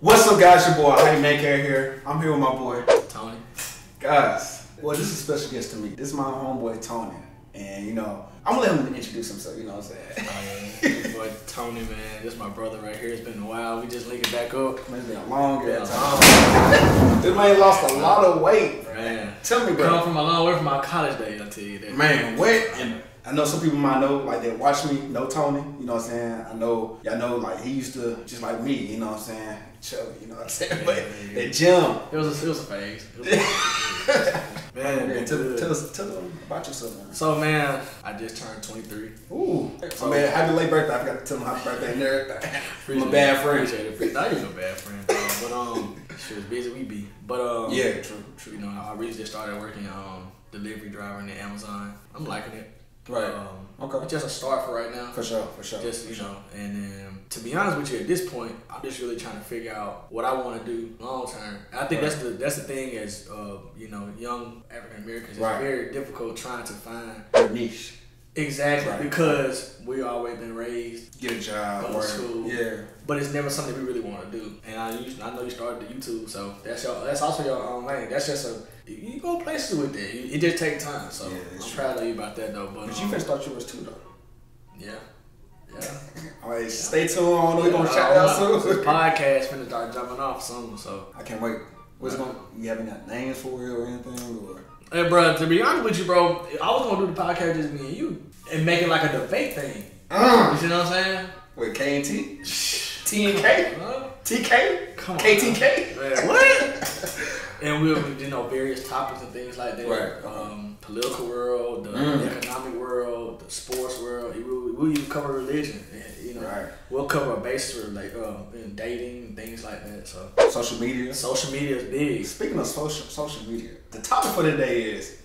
What's up, guys? Your boy, Hype Maycare here. I'm here with my boy, Tony. Guys, well, this is a special guest to me. This is my homeboy, Tony. And, you know, I'm going to let him introduce himself, you know what I'm saying? Your boy Tony, man. This is my brother right here. It's been a while. We just linking back up. Man, it's been a long time. This man lost a lot of weight. Man. Tell me, bro. Come from a long way from my college days, I'll tell you that. Man, what? And I know some people might know, like, that watch me, know Tony, you know what I'm saying? I know, y'all know, like, he used to, just like me, you know what I'm saying? Chubby, you know what I'm saying? But that gym. It was a phase. Man, tell them about yourself, man. So, man, I just turned 23. Ooh. So, man, happy late birthday. I forgot to tell them happy birthday and everything. I'm a bad friend. Appreciate it. Not even a bad friend, but she was busy, we be. But, yeah, true. You know, I recently just started working delivery driver in Amazon. I'm liking it. Right. Okay. It's just a start for right now. For sure. Just, you know, and then to be honest with you, at this point, I'm just really trying to figure out what I want to do long term. And I think that's the thing as, you know, young African Americans. It's very difficult trying to find your niche. Exactly, because we always been raised, get a job, go to school, but it's never something we really want to do. And I know you started the YouTube, so that's also your own lane. That's just you go places with that. It just takes time. So I'm proud of you about that though. But you finna start yours too though. Yeah. All right, stay tuned. I don't know we're gonna shout out soon. This podcast finna start jumping off soon, so I can't wait. You have any names for it or anything or? Hey, bro, to be honest with you, bro, I was gonna do the podcast just me and you and make it like a debate thing. You see what I'm saying? With K and T? T and K? TK? Come on. KTK? Man, what? And we'll, you know, various topics and things like that. Right. Political world, the economic world, the sports world. We'll even cover religion. And, you know, we'll cover a basis for like in dating and things like that. So social media. Social media is big. Speaking of social media, the topic for today is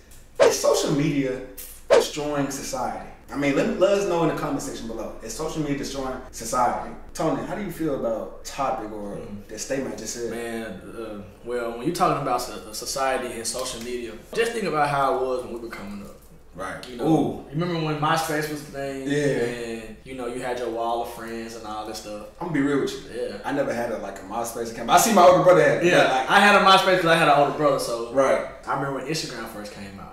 social media destroying society? I mean, let us know in the comment section below. Is social media destroying society? Tony, how do you feel about topic or that statement I just said? Man, well, when you're talking about society and social media, just think about how it was when we were coming up. Right. You know, you remember when MySpace was the thing? Yeah. And, you know, you had your wall of friends and all this stuff. I'm gonna be real with you. Yeah. I never had a MySpace account. I see my older brother had it. Yeah. I had a MySpace because I had an older brother, so. Right. I remember when Instagram first came out.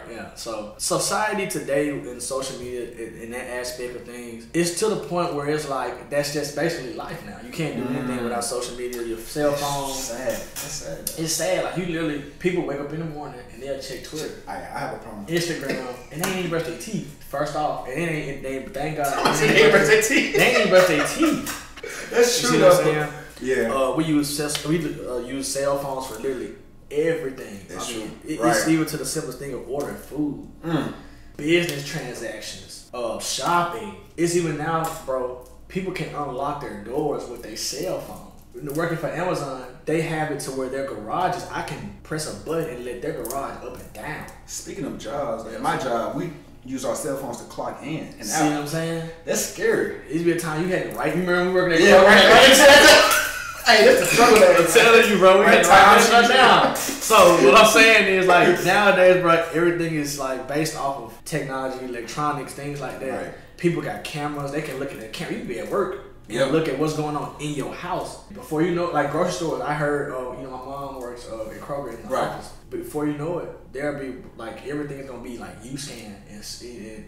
Yeah. So society today in social media, in that aspect of things, it's to the point where it's like that's just basically life now. You can't do anything without social media, your cell phone. That's sad. It's sad. Like you literally, people wake up in the morning and they'll check Twitter. I have a problem. Instagram, and they ain't even brush their teeth. First off, and they thank God they ain't brush their teeth. They ain't even brush their teeth. That's true. You see what I'm saying? Yeah. We use cell phones for literally everything. That's true. It's even to the simplest thing of ordering food, business transactions, shopping. It's even now, bro. People can unlock their doors with their cell phone. Working for Amazon, they have it to where their garages, I can press a button and let their garage up and down. Speaking of jobs, at my job, we use our cell phones to clock in and out. See what I'm saying? That's scary. It used to be a time you had to write. You remember we working at Hey, that's the struggle that I'm telling you, bro. We had to write shut down. So what I'm saying is, like, nowadays, bro, everything is like based off of technology, electronics, things like that. Right. People got cameras. They can look at the camera. You can be at work. You know, look at what's going on in your house. Before you know, like grocery stores, I heard, you know, my mom works at Kroger in the office. Before you know it, there'll be like everything is gonna be like you scan and scan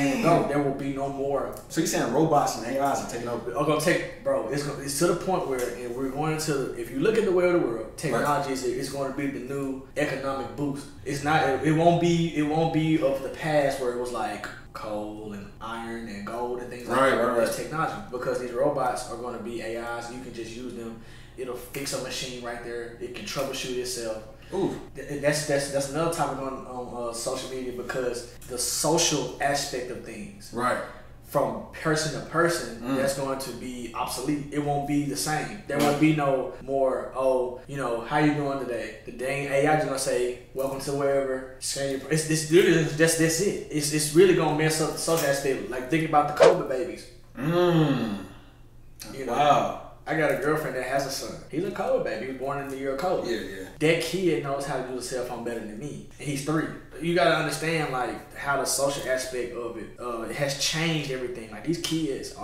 and go. There will be no more. So you're saying robots and AIs are taking over? I'm gonna take, bro. It's to the point where we're going into. If you look at the way of the world, technology is going to be the new economic boost. It's not. It won't be of the past where it was like coal and iron and gold and things like that. Right. It's technology because these robots are going to be AIs. You can just use them. It'll fix a machine right there. It can troubleshoot itself. Ooh. That's another topic on social media because the social aspect of things. Right. From person to person, that's going to be obsolete. It won't be the same. There won't be no more, you know, how you doing today? The dang AI just gonna say, welcome to wherever. It's really just that's it. It's really gonna mess up the social aspect. Like think about the COVID babies. You know, wow. I got a girlfriend that has a son. He's a COVID baby. He was born in the year of COVID. Yeah. That kid knows how to use a cell phone better than me. And he's 3. You gotta understand like how the social aspect of it has changed everything. Like these kids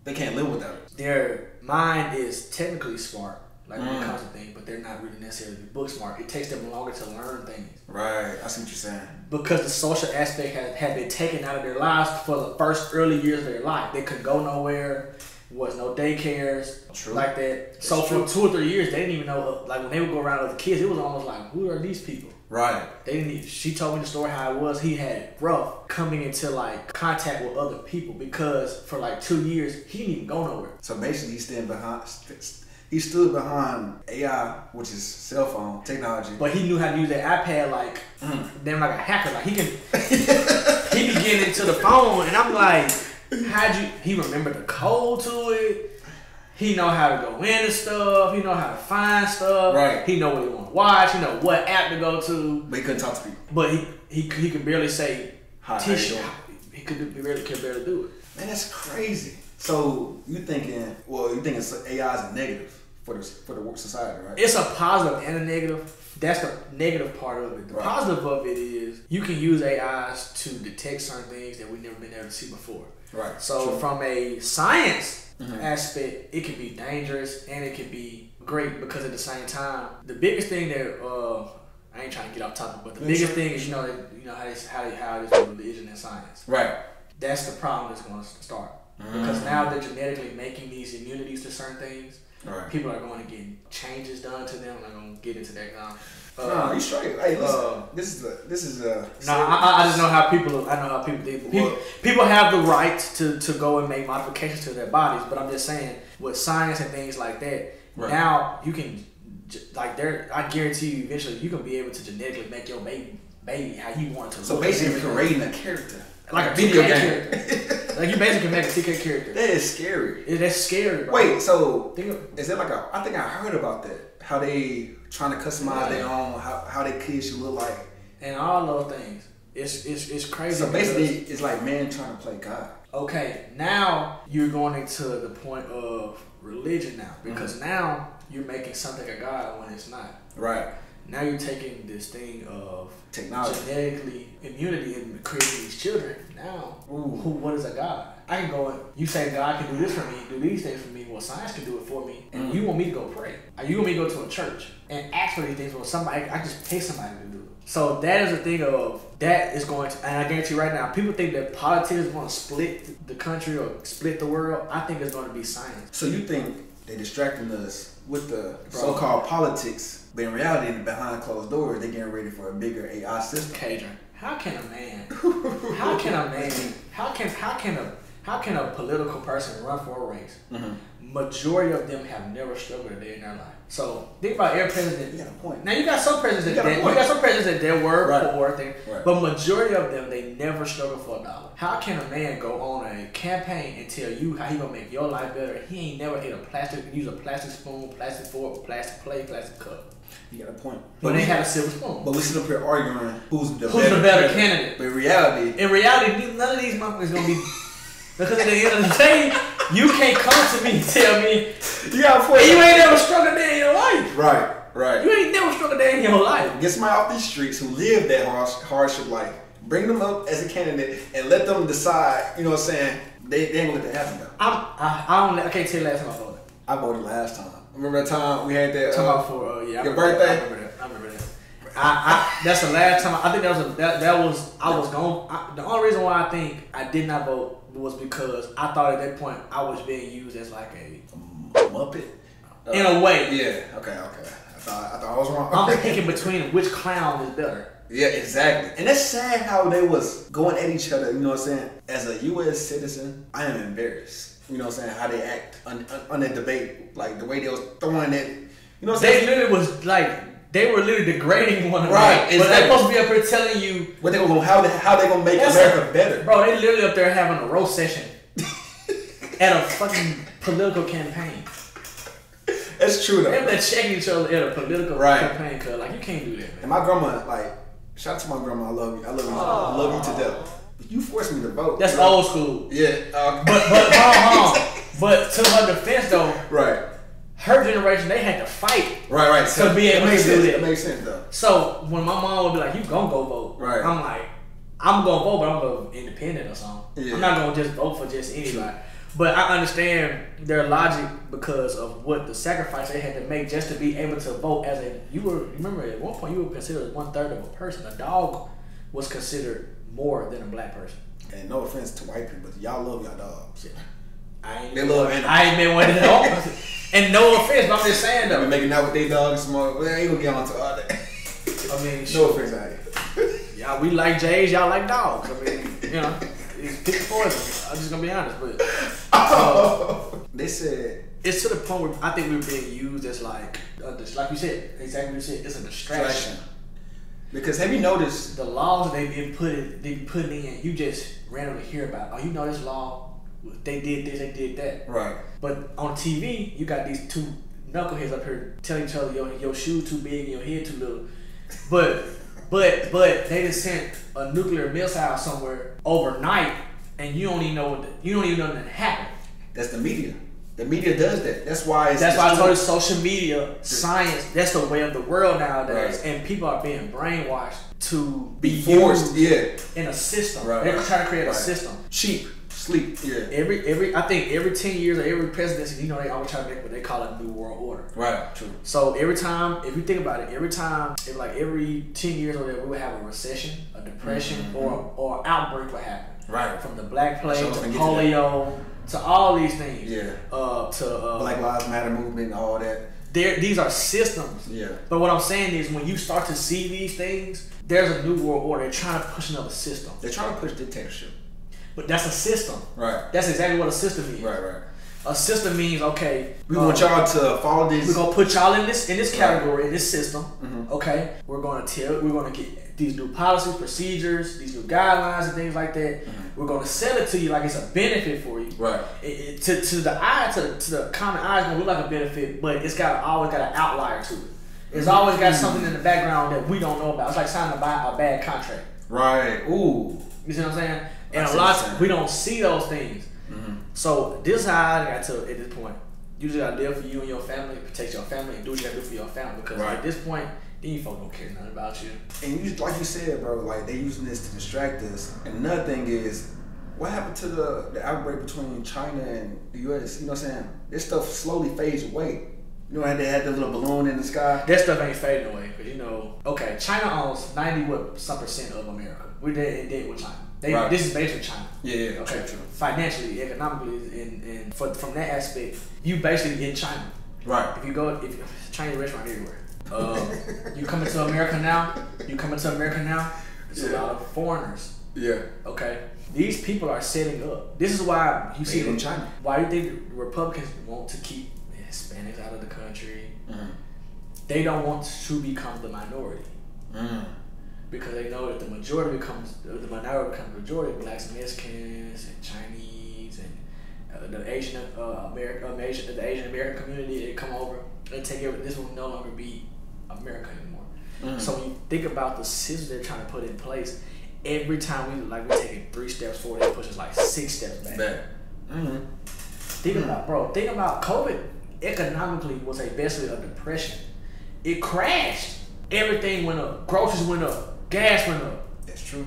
they can't live without it. Their mind is technically smart. like when it comes to things, but they're not really necessarily book smart. It takes them longer to learn things. Right, I see what you're saying. Because the social aspect had been taken out of their lives for the first early years of their life. They couldn't go nowhere. Was no daycares like that. So for 2 or 3 years, they didn't even know. Like when they would go around with the kids, it was almost like, who are these people? Right. They didn't. She told me the story how it was. He had it rough coming into like contact with other people because for like 2 years he didn't even go nowhere. So basically, he stood behind AI, which is cell phone technology. But he knew how to use that iPad like damn like a hacker. Like he can. He be getting into the phone, and I'm like, he remembered the code to it. He know how to go into stuff. He know how to find stuff. Right. He know what he want to watch. He know what app to go to. But he couldn't talk to people. But he could barely say Tish. He could barely do it. Man, that's crazy. So you thinking AI is a negative for the work society, right? It's a positive and a negative. That's the negative part of it. The positive of it is you can use AIs to detect certain things that we've never been able to see before. Right. So from a science aspect, it can be dangerous and it can be great because at the same time, the biggest thing that I ain't trying to get off topic, but the biggest thing is how it is with religion and science. Right. That's the problem that's going to start because now they're genetically making these immunities to certain things. Right. People are going to get changes done to them. I'm not going to get into that now. No, you straight. Hey, listen. This is I just know how people. I know how people do. People have the right to go and make modifications to their bodies, but I'm just saying with science and things like that. Right. Now you can I guarantee you eventually you can be able to genetically make your baby how you want it to. So basically, creating a character. Like a video game character. Like you basically make a TK character. That is scary. That's scary, bro. Wait, so is it like I think I heard about that. How they trying to customize their own, how their kids should look like. And all those things. It's crazy. So basically it's like man trying to play God. Okay, now you're going into the point of religion now. Because now you're making something a God when it's not. Right. Now you're taking this thing of technology, genetically immunity, and creating these children. Now, what is a God? I can go and you say God can do this for me, do these things for me. Well, science can do it for me, and you want me to go pray. Or you want me to go to a church and ask for these things. Well, I just pay somebody to do it. So that is the thing of that is going to, and I guarantee you right now, people think that politics want to split the country or split the world. I think it's going to be science. So you think they're distracting us with the so-called politics? But in reality, behind closed doors, they're getting ready for a bigger AI system. Cajun, how can a political person run for a race? Majority of them have never struggled a day in their life. So think about every president. You got a point. Now you got some presidents that they were poor, but majority of them they never struggled for $1. How can a man go on a campaign and tell you how he gonna make your life better? He ain't never use a plastic spoon, plastic fork, plastic plate, plastic cup. You got a point. But they had a silver spoon. But we sit up here arguing who's the better candidate. But in reality, none of these motherfuckers gonna be. Because at the end of the day, you can't come to me and tell me you got a point. You ain't never struggled a day in your life. Right. You ain't never struggled a day in your life. Get somebody off these streets who live that hardship life. Bring them up as a candidate and let them decide. You know what I'm saying? They ain't gonna let that happen though. I can't tell you last time I voted. I voted last time. Remember that time we had that? Your birthday. I remember that. That's the last time. I think I was gone. The only reason why I think I did not vote was because I thought at that point I was being used as like a Muppet. In a way. Yeah. Okay. I thought I was wrong. I'm picking between which clown is better. Yeah, exactly. And it's sad how they was going at each other. You know what I'm saying? As a U.S. citizen, I am embarrassed. You know what I'm saying? How they act on that debate, like the way they was throwing it. You know what I'm saying? They literally was like. They were literally degrading one another. Right, exactly. But they're supposed to be up here telling you what they gonna how they gonna make America better. Bro, they literally up there having a roast session at a fucking political campaign. That's true though. They're checking each other at a political campaign club. Like you can't do that, man. And my grandma, like, shout out to my grandma, I love you. I love you to death. But you forced me to vote. That's old school. Yeah. But hold on. But to her defense though. Right. Her generation, they had to fight. Right. To be able to do that. It makes sense though. So when my mom would be like, "You gonna go vote?" Right. I'm like, "I'm gonna vote, but I'm gonna go independent or something. Yeah. I'm not gonna just vote for just anybody." But I understand their logic because of what the sacrifice they had to make just to be able to vote as a. Remember at one point you were considered 1/3 of a person. A dog was considered more than a black person. And no offense to white people, but y'all love y'all dogs. Yeah. I ain't been one of them. And no offense, but I'm just saying though. They be making out with their dogs small. Well, I ain't gonna get on to all that. I mean, no offense, y'all, we like Jays, y'all like dogs. I mean, you know, it's pick poison. I'm just gonna be honest, but they said it's to the point where I think we're being used as like you said, exactly what you said. It's a distraction. Because have you noticed the laws they been putting in? You just randomly hear about. Oh, you know this law. They did this, they did that. Right. But on TV, you got these two knuckleheads up here telling each other your shoe too big and your head too little. But they just sent a nuclear missile somewhere overnight, and you don't even know nothing happened. That's the media. The media does that. That's why I told you social media, science. That's the way of the world nowadays, right. And people are being brainwashed to be forced, in a system. Right. They're trying to create a system. Sleep. Yeah. I think every 10 years or every presidency, you know, they always try to make what they call a new world order. Right. True. So every time, if you think about it, every 10 years or whatever, we would have a recession, a depression, or outbreak would happen. Right. From the Black Plague to polio to all these things. Yeah. To Black Lives Matter movement, all that. These are systems. Yeah. But what I'm saying is, when you start to see these things, there's a new world order. They're trying to push another system. They're trying to push dictatorship. But that's a system. Right. That's exactly what a system is. Right. A system means, okay, we want y'all to follow this. We're gonna put y'all in this category, in this system. Mm-hmm. Okay, we're gonna get these new policies, procedures, these new guidelines, and things like that. Mm-hmm. We're gonna sell it to you like it's a benefit for you. Right. To the eye, to the common eye, it's gonna look like a benefit, but it's always got an outlier to it. It's always got something in the background that we don't know about. It's like signing a bad contract. Right. Ooh. You see what I'm saying? And a lot we don't see those things. Mm-hmm. So this is how I got to at this point. You just gotta live for you and your family, protect your family, and do what you gotta do for your family. Because at this point, these folks don't care nothing about you. And you, like you said, bro, like they using this to distract us. And another thing is, what happened to the outbreak between China and the U.S.? You know what I'm saying? This stuff slowly fades away. You know how they had the little balloon in the sky? That stuff ain't fading away. Because, you know, okay, China owns 90% of America. We're dead with China. This is based on China. Yeah. Okay. True. Financially, economically, and from that aspect, you basically in China. Right. If Chinese restaurant everywhere. You come into America now. There's a lot of foreigners. Yeah. Okay. These people are setting up. This is why you see in China. Why you think Republicans want to keep Hispanics out of the country? Mm. They don't want to become the minority. Mm. Because they know that the minority becomes majority, blacks and Mexicans and Chinese and the Asian American community. They come over and take over. This will no longer be America anymore. Mm. So when you think about the system they're trying to put in place, every time we're taking 3 steps forward, they push us like 6 steps back. Mm-hmm. Think about COVID. Economically, was basically a depression. It crashed. Everything went up. Groceries went up. Gas went up. That's true.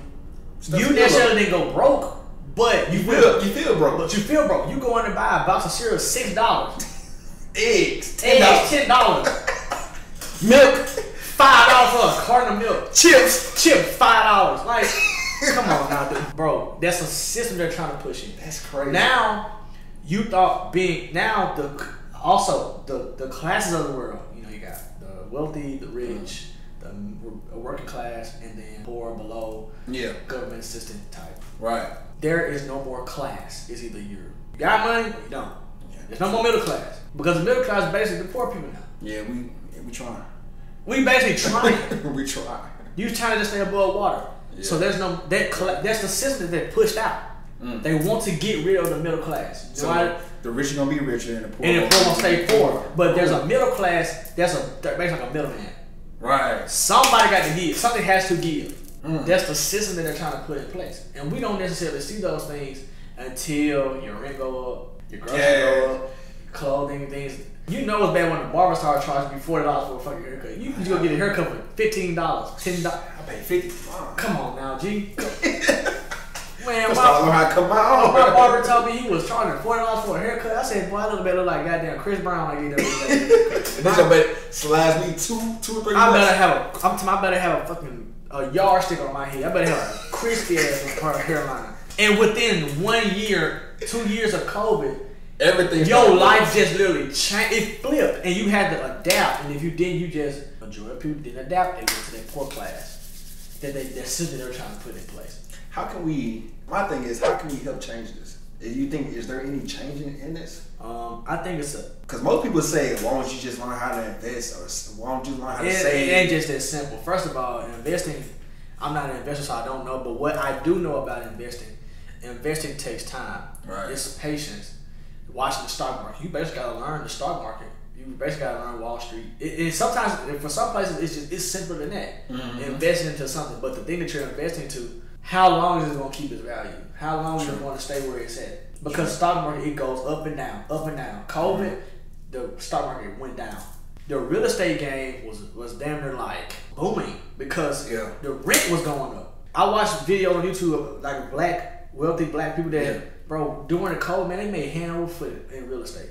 You necessarily didn't go broke, but you feel broke. But you feel broke. You go in and buy a box of cereal $6. Eggs $10. Milk $5 for a carton of milk. Chips $5. Like, come on now, dude. Bro. That's a system they're trying to push in. That's crazy. Now you thought the classes of the world. You know, you got the wealthy, the rich. The working class, and then poor below, government assistant type. Right. There is no more class. It's either you got money or you don't. Yeah. There's no more middle class because the middle class is basically the poor people now. Yeah, we trying. We basically trying. We try. You trying to just stay above water. Yeah. So there's no that's the system that they pushed out. Mm. They want to get rid of the middle class. So the rich are gonna be richer and the poor gonna stay poor. But there's a middle class. That's basically like a middleman. Right. Somebody got to give. Something has to give. Mm. That's the system that they're trying to put in place. And we don't necessarily see those things until your rent go up, your groceries go up, clothing, things. You know it's bad when the barber started charging you $40 for a fucking haircut. You can go get a haircut for $15, $10. I pay $50. Come on now, G. Man, First of all, I know how to cut my own. my barber told me he was charging $40 for a haircut. I said, boy, I look like goddamn Chris Brown. Like, And then your bet slides me two or three. I better have a fucking yardstick on my head. I better have a crispy ass hairline. And within 1 year, 2 years of COVID, everything. Your life just literally changed. It flipped, and you had to adapt. And if you didn't, you just majority of people didn't adapt. They went to that poor class that system they were trying to put in place. How can we? My thing is, how can we help change this? You think is there any change in this? I think it's because most people say, why don't you just learn how to invest, or why don't you learn how to save? It ain't just that simple. First of all, investing. I'm not an investor, so I don't know. But what I do know about investing takes time. Right. It's patience. Watching the stock market, you basically gotta learn the stock market. You basically gotta learn Wall Street. Sometimes for some places it's simpler than that. Mm-hmm. Investing into something, but the thing that you're investing to, how long is it gonna keep its value? How long is it going to stay where it's at? Because the stock market, it goes up and down, up and down. COVID, the stock market went down. The real estate game was damn near like booming because the rent was going up. I watched videos on YouTube of like wealthy black people that, bro, during the COVID, man, they made hand over foot in real estate.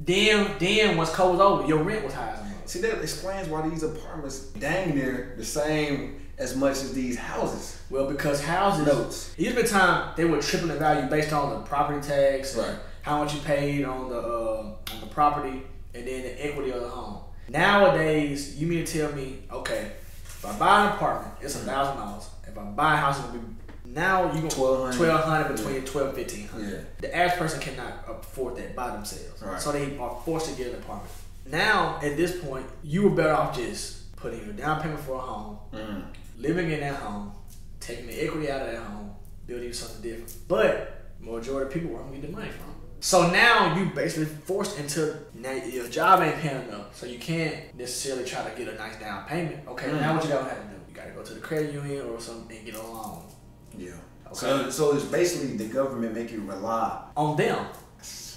Dang. Then once COVID was over, your rent was high as a mother. See, that explains why these apartments dang near the same as much as these houses. Well, because houses, it used to be time they were tripling the value based on the property tax, and how much you paid on the property, and then the equity of the home. Nowadays, you mean to tell me, okay, if I buy an apartment, it's $1,000. If I buy a house, it'll be now you going $1,200 between $1,200 and $1,500. Yeah. The average person cannot afford that by themselves, so they are forced to get an apartment. Now, at this point, you were better off just putting your down payment for a home, living in that home, taking the equity out of that home, building something different. But majority of people where I'm getting the money from. So now you basically forced into, now your job ain't paying enough, so you can't necessarily try to get a nice down payment. Okay, now what you gotta have to do? You gotta go to the credit union or something and get a loan. Yeah. Okay. So it's basically the government make you rely on them.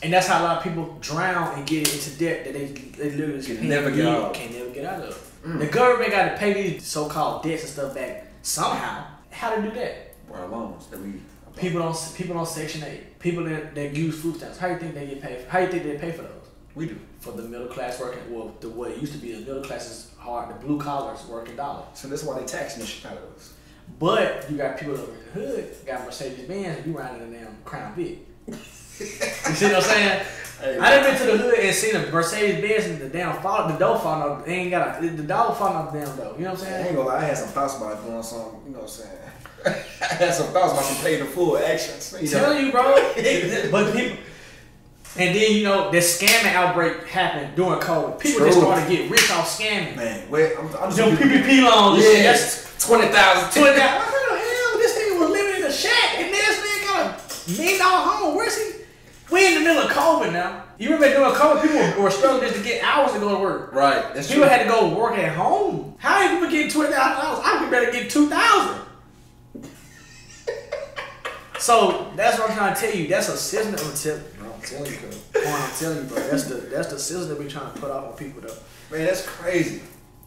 And that's how a lot of people drown and get into debt that they literally can't never get out of. The government got to pay these so-called debts and stuff back somehow. How to do that? Our loans that we people on Section 8, people that use food stamps. How do you think they get paid? How do you think they pay for those? We do for the middle class working. Well, what it used to be the middle class is hard. The blue collars working dollar. So that's why they taxing the shit out of us. But you got people over in the hood got Mercedes Benz and you riding in a damn Crown Vic. You see what I'm saying? Hey, I done been to the hood and seen a Mercedes Benz and the door falling off. They ain't got the dog falling off the damn door. You know what I'm saying? I ain't gonna lie, I had some thoughts about doing some, you know what I'm saying? I had some thoughts about some pay in full actions. I'm telling you, bro. But people, and then you know the scamming outbreak happened during COVID. People just started to get rich off scamming. Man, wait, I'm just PPP loans. Yeah, that's 20,000. 20,000. What the hell? This nigga was living in a shack and this man got a $1 million home. Where's he? We in the middle of COVID now. You remember during COVID, people were struggling just to get hours to go to work. Right. That's people had to go work at home. How are people getting $20,000? I would better get $2,000. So that's what I'm trying to tell you. That's a system. I'm telling you, bro. That's the system that we're trying to put off on people, though. Man, that's crazy.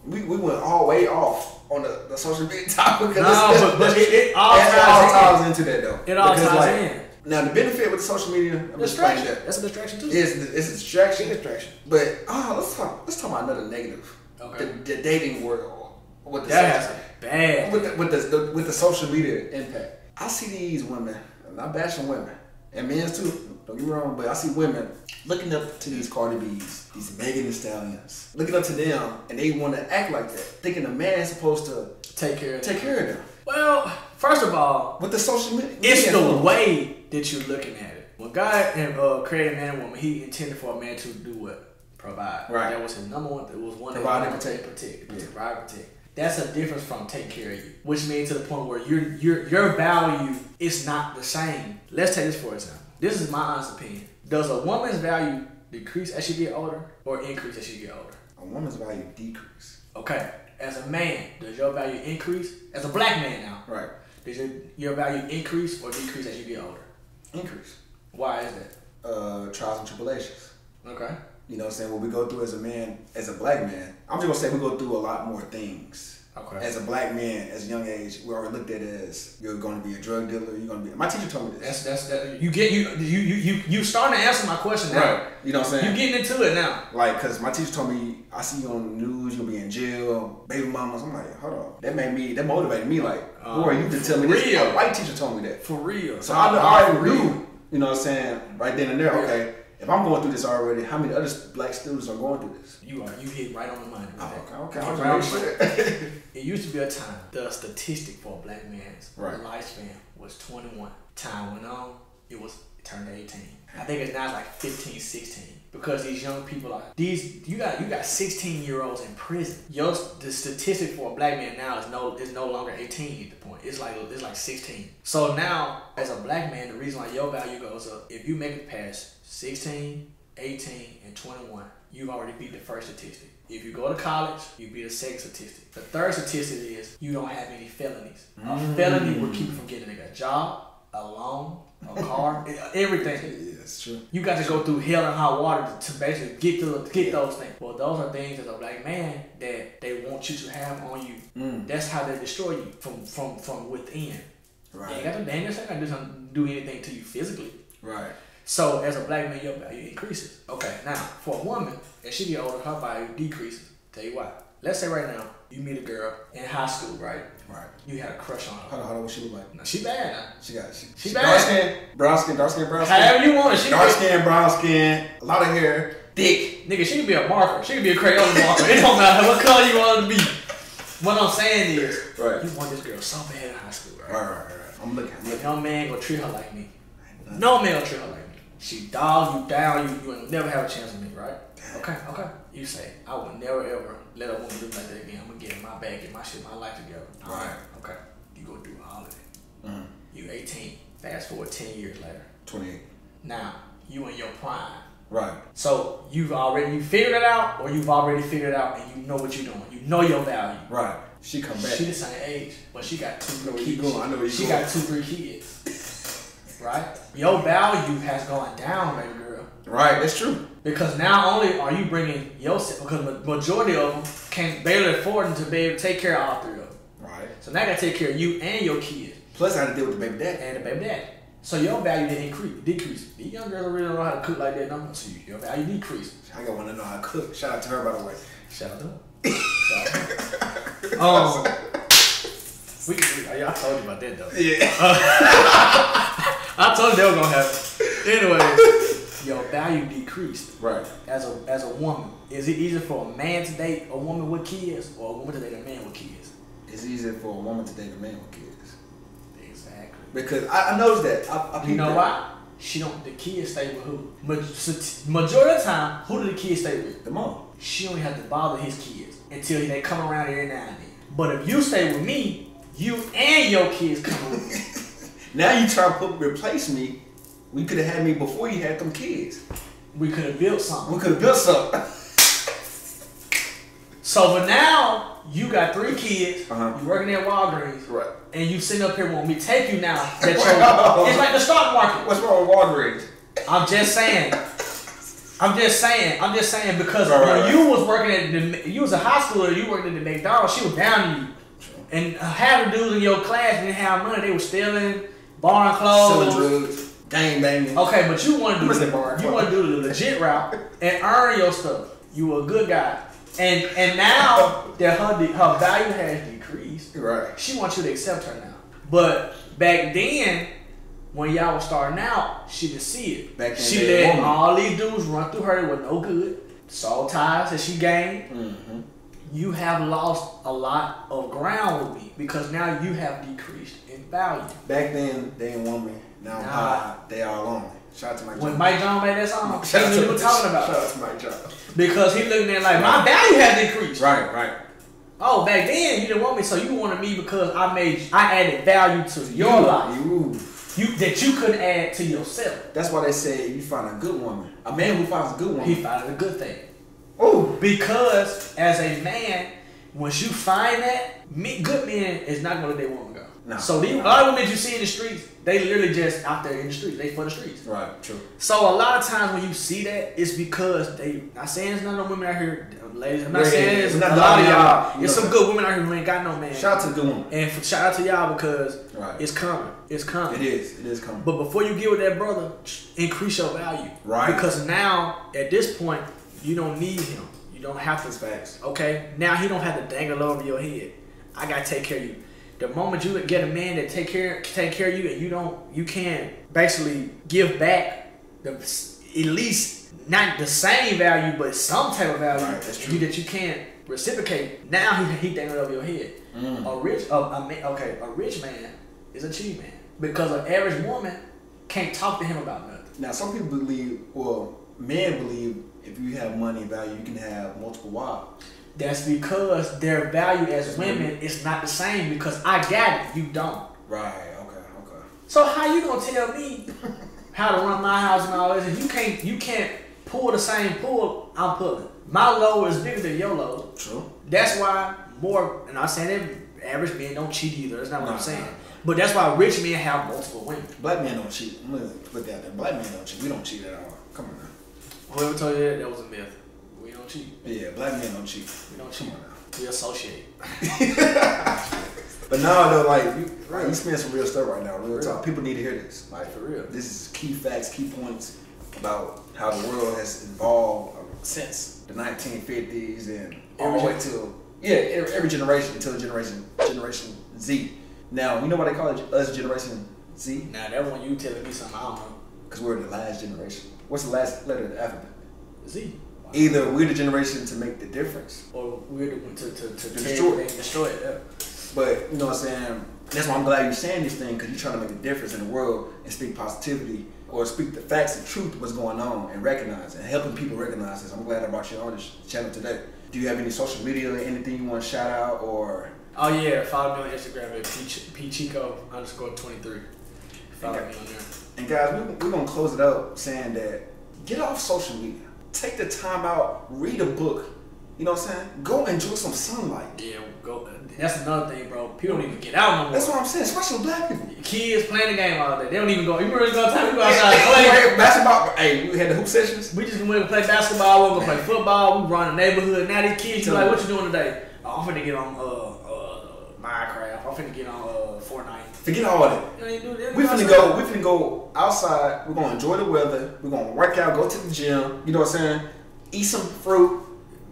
We went all the way off on the social media topic. No, but it all ties into that though. It all ties in. Now the benefit with the social media, I'm distraction. That's a distraction too. It's a distraction. But let's talk about another negative. Okay. The dating world. With the that's bad. With the social media impact. I see these women. I'm not bashing women and men too. Don't get me wrong, but I see women looking up to these Cardi B's, these Megan Thee Stallions, looking up to them, and they want to act like that, thinking a man's supposed to take care of them. Well, first of all, with the social media, it's the way that you're looking at it. When God created man and woman, He intended for a man to do what? Provide. Right. That was his number one. It was one. Provide and protect. Provide and protect. That's a difference from take care of you, which means to the point where your value is not the same. Let's take this for example. This is my honest opinion. Does a woman's value decrease as she get older or increase as she get older? A woman's value decrease. Okay. As a man, does your value increase? As a black man now. Right. Does your value increase or decrease as you get older? Increase. Why is that? Trials and tribulations. Okay. You know what I'm saying? What we go through as a man, as a black man, I'm just gonna say we go through a lot more things Okay. As a black man, as a young age, we already looked at it as you're going to be a drug dealer. You're going to be. My teacher told me this. You starting to answer my question now. Right. You know what I'm saying? You getting into it now. Like, cause my teacher told me, I see you on the news, you'll be in jail, baby mamas. I'm like, hold on. That motivated me. Like, who are you to tell me this? real. A white teacher told me that. For real. So I already knew. You know what I'm saying? Right then and there. Okay. If I'm going through this already, how many other black students are going through this? You hit right on the money. Okay. It used to be a time, the statistic for a black man's right. lifespan was 21. Time went on, it turned to 18. I think it's now like 15, 16. Because these young people you got 16-year-olds in prison. The statistic for a black man now is no longer 18 at the point. It's like 16. So now, as a black man, the reason why your value goes up, if you make it past 16, 18, and 21, you've already beat the first statistic. If you go to college, you beat the second statistic. The third statistic is you don't have any felonies. A felony will keep you from getting a job, a loan, a car, everything. Yeah, that's true. You got to go through hell and hot water to basically get those things. Well, those are things as a black man that they want you to have on you. That's how they destroy you from within. Right. They ain't got to do anything to you physically. Right. So as a black man, your value increases. Okay, now for a woman, as she get older, her value decreases. Tell you why. Let's say right now, you meet a girl in high school, right? Right. You had a crush on her. Hold on, what she look like? No, she bad now. She bad. Dark skin, brown skin. However you want it. Dark skin, brown skin, a lot of hair, thick. Nigga, she could be a marker. She could be a Crayola marker. It don't matter what color you want her to be. What I'm saying is, right. You want this girl so bad in high school, right? Right. I'm looking. No man gonna treat her like me. No man gonna treat her like me. She dog you down, you will never have a chance with me, right? Okay. You say, I will never ever let a woman do like that again. I'm gonna get in my bag, get my shit, my life together. Right. Okay. You go do all of it. You 18. Fast forward 10 years later. 28. Now, you in your prime. Right. So you figured it out, or you've already figured it out and you know what you're doing. You know your value. Right. She come back. She the same age, but she got 2-3 kids. I know where you She got 2-3 kids. Right? Your value has gone down, baby girl. Right, that's true. Because not only are you bringing yourself, because the majority of them can barely afford to be able to take care of all three of them. Right. So now I got to take care of you and your kids. Plus, I had to deal with the baby daddy. And the baby daddy. So your value didn't decrease. These young girls don't really know how to cook like that no more. So your value decreased. I got one to know how to cook. Shout out to her, by the way. Shout out to her. I told you about that though. Yeah. I told you they were gonna happen. Anyway, your value decreased. Right. As a woman, is it easier for a man to date a woman with kids or a woman to date a man with kids? It's easier for a woman to date a man with kids. Exactly. Because I noticed that. You know why? The kids stay with who? Majority of the time, who do the kids stay with? The mom. She only have to bother his kids until they come around every now and then. But if you stay with me, you and your kids come with me. Now you try to replace me. We could have had me before you had them kids. We could have built something. So, but now you got 3 kids. You working at Walgreens. Right. And you sitting up here wanting me to take you now. It's like the stock market. What's wrong with Walgreens? I'm just saying because when you was working you was a high schooler, you working at the McDonald's, she was down to you. And half the dudes in your class didn't have money. They were stealing, borrowing clothes, selling drugs, gang banging. Okay, but you want to do the legit route and earn your stuff. You were a good guy, and now that her value has decreased, right? She wants you to accept her now. But back then, when y'all was starting out, she didn't see it. Back then, she let all these dudes run through her. They were no good. Soul ties that she gained. Mm-hmm. You have lost a lot of ground with me because now you have decreased in value. Back then, they didn't want me. Now they are alone. Shout out to Mike Jones. When Mike Jones made that song, that's what we were talking about. Shout out to Mike Jones. Because he looking at it like, my value has decreased. Right. Oh, back then you didn't want me, so you wanted me because I added value to your life. That you couldn't add to yourself. That's why they say you find a good woman. A man who finds a good woman, he finds a good thing. Oh, because as a man, once you find that, good men is not gonna let their woman go. No. So a lot of women you see in the streets, they literally just out there in the streets. They for the streets. Right. True. So a lot of times when you see that, it's because they. Not saying there's none of women out here, ladies. I'm not saying there's a lot of y'all. There's some good women out here who ain't got no man. Shout out to the good women. And shout out to y'all because it's coming. It's coming. It is coming. But before you get with that brother, increase your value. Right. Because now at this point you don't need him. You don't have to. Facts. Okay. Now he don't have to dangle over your head. I gotta take care of you. The moment you get a man that take care of you, and you can't basically give back at least not the same value, but some type of value that you can't reciprocate. Now he dangling over your head. A rich man is a cheap man because an average woman can't talk to him about nothing. Now some people believe, well, men believe if you have money and value, you can have multiple wives. That's because their value as women is not the same because I got it, you don't. Right, okay. So how you gonna tell me how to run my house and all this and you can't pull the same pull I'm pulling. My load is bigger than your load. True. That's why and I'm saying that average men don't cheat either. That's not what I'm saying. But that's why rich men have multiple women. Black men don't cheat. I'm gonna put that there. Black men don't cheat. We don't cheat at all. Come on now. Whoever told you that was a myth. We don't cheat. Yeah, black men don't cheat. We don't cheat. We associate. But now though, like you spend some real stuff right now, real talk. People need to hear this. Like for real. This is key facts, key points about how the world has evolved since the 1950s and all the way till every generation until Generation Z. Now you know why they call it us Generation Z? Now that one you telling me something I don't know. Because we're the last generation. What's the last letter of the alphabet? Z. Either we're the generation to make the difference, or we're the one to destroy it. Yeah. But you know what I'm saying? That's why I'm glad you're saying this thing, because you're trying to make a difference in the world and speak positivity or speak the facts and truth of what's going on and recognize and helping people recognize this. I'm glad I brought you on this channel today. Do you have any social media or anything you want to shout out or? Oh yeah, follow me on Instagram at pchico_23. Follow me on there. And guys, we're gonna close it up saying that get off social media. Take the time out, read a book. You know what I'm saying? Go enjoy some sunlight. Yeah, go. That's another thing, bro. People don't even get out no more. That's what I'm saying, especially black people. Kids playing the game all day. They don't even go. You remember going to go outside and play basketball? Hey, we had the hoop sessions. We just went to play basketball. We went to play football. We run the neighborhood. Now these kids, you like, what you doing today? Oh, I'm finna get on Minecraft. I'm finna get on Fortnite. Forget all that. We finna go outside. We're gonna enjoy the weather. We're gonna work out. Go to the gym. You know what I'm saying? Eat some fruit.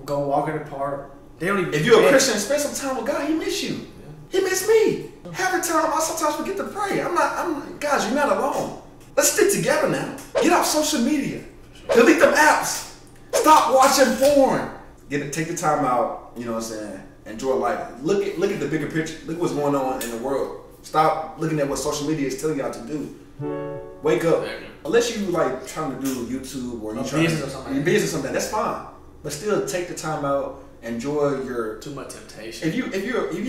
Go walk in the park. They don't even. If you're a Christian, spend some time with God. He miss you. Yeah. He miss me. Half the time, I sometimes forget to pray. Guys, you're not alone. Let's stick together now. Get off social media. Delete them apps. Stop watching porn. Take the time out. You know what I'm saying? Enjoy life. Look at the bigger picture. Look what's going on in the world. Stop looking at what social media is telling y'all to do. Wake up. Unless you like trying to do YouTube or you trying to your business or something, that's fine. But still, take the time out. Enjoy your too much temptation. If you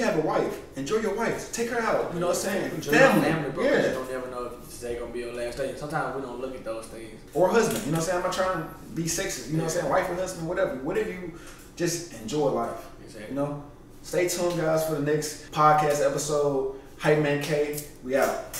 have a wife, enjoy your wife. Take her out. You know what I'm saying? Enjoy family, bro. Yeah. You don't never know if today gonna be your last day. Sometimes we don't look at those things. Or husband. You know what I'm saying? I'm not trying to be sexist. You know what I'm saying? Wife or husband, whatever. Whatever you just enjoy life. Exactly. You know. Stay tuned, guys, for the next podcast episode. Hype Man K. We out.